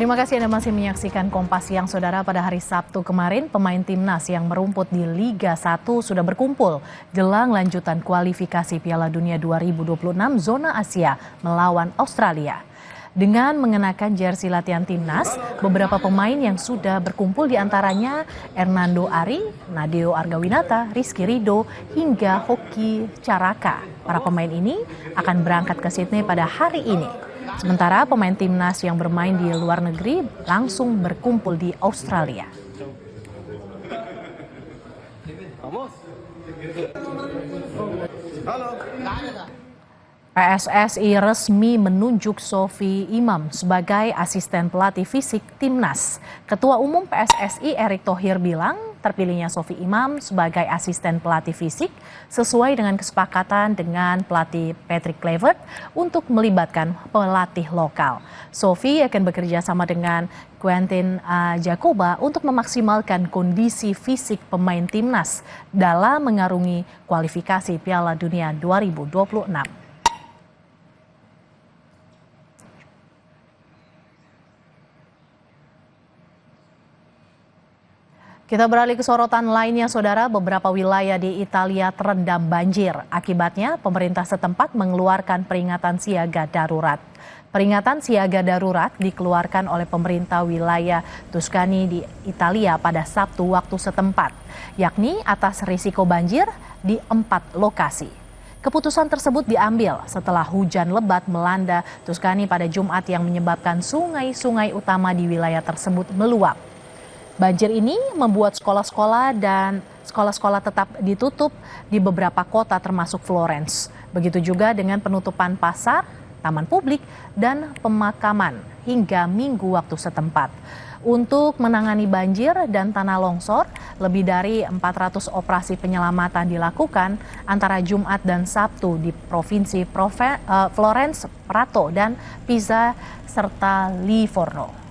Terima kasih Anda masih menyaksikan Kompas Siang, Saudara. Pada hari Sabtu kemarin, pemain timnas yang merumput di Liga 1 sudah berkumpul jelang lanjutan kualifikasi Piala Dunia 2026 zona Asia melawan Australia. Dengan mengenakan jersey latihan timnas, beberapa pemain yang sudah berkumpul diantaranya Hernando Ari, Nadeo Argawinata, Rizky Ridho, hingga Hoki Caraka. Para pemain ini akan berangkat ke Sydney pada hari ini. Sementara pemain timnas yang bermain di luar negeri langsung berkumpul di Australia. PSSI resmi menunjuk Sophie Imam sebagai asisten pelatih fisik timnas. Ketua Umum PSSI Erick Thohir bilang terpilihnya Sophie Imam sebagai asisten pelatih fisik sesuai dengan kesepakatan dengan pelatih Patrick Kluivert untuk melibatkan pelatih lokal. Sophie akan bekerja sama dengan Quentin Jacoba untuk memaksimalkan kondisi fisik pemain timnas dalam mengarungi kualifikasi Piala Dunia 2026. Kita beralih ke sorotan lainnya, Saudara. Beberapa wilayah di Italia terendam banjir. Akibatnya, pemerintah setempat mengeluarkan peringatan siaga darurat. Peringatan siaga darurat dikeluarkan oleh pemerintah wilayah Tuscany di Italia pada Sabtu waktu setempat, yakni atas risiko banjir di 4 lokasi. Keputusan tersebut diambil setelah hujan lebat melanda Tuscany pada Jumat yang menyebabkan sungai-sungai utama di wilayah tersebut meluap. Banjir ini membuat sekolah-sekolah dan sekolah-sekolah tetap ditutup di beberapa kota termasuk Florence. Begitu juga dengan penutupan pasar, taman publik, dan pemakaman hingga Minggu waktu setempat. Untuk menangani banjir dan tanah longsor, lebih dari 400 operasi penyelamatan dilakukan antara Jumat dan Sabtu di Provinsi Florence, Prato, dan Pisa, serta Livorno.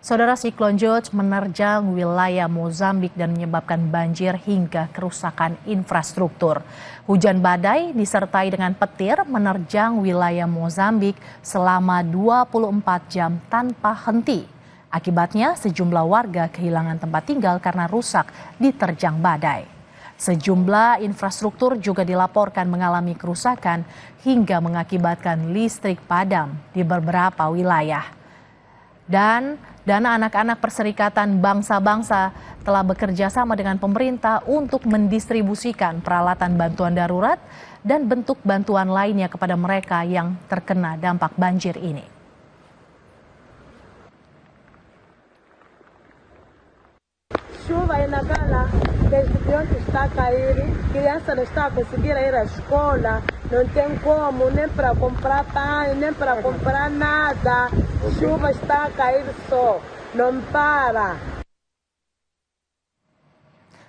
Saudara, siklon George menerjang wilayah Mozambik dan menyebabkan banjir hingga kerusakan infrastruktur. Hujan badai disertai dengan petir menerjang wilayah Mozambik selama 24 jam tanpa henti. Akibatnya sejumlah warga kehilangan tempat tinggal karena rusak diterjang badai. Sejumlah infrastruktur juga dilaporkan mengalami kerusakan hingga mengakibatkan listrik padam di beberapa wilayah. Dan Dana Anak-anak Perserikatan Bangsa-Bangsa telah bekerja sama dengan pemerintah untuk mendistribusikan peralatan bantuan darurat dan bentuk bantuan lainnya kepada mereka yang terkena dampak banjir ini. Chuva aí na Gana, desde está a cair, criança não está a conseguir ir à escola, não tem como, nem para comprar pão, nem para comprar nada. Chuva está a cair só, não para.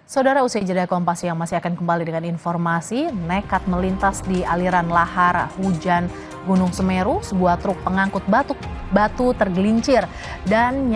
Saudara, usai jeda Kompas yang masih akan kembali dengan informasi nekat melintas di aliran lahar hujan Gunung Semeru, sebuah truk pengangkut batu tergelincir dan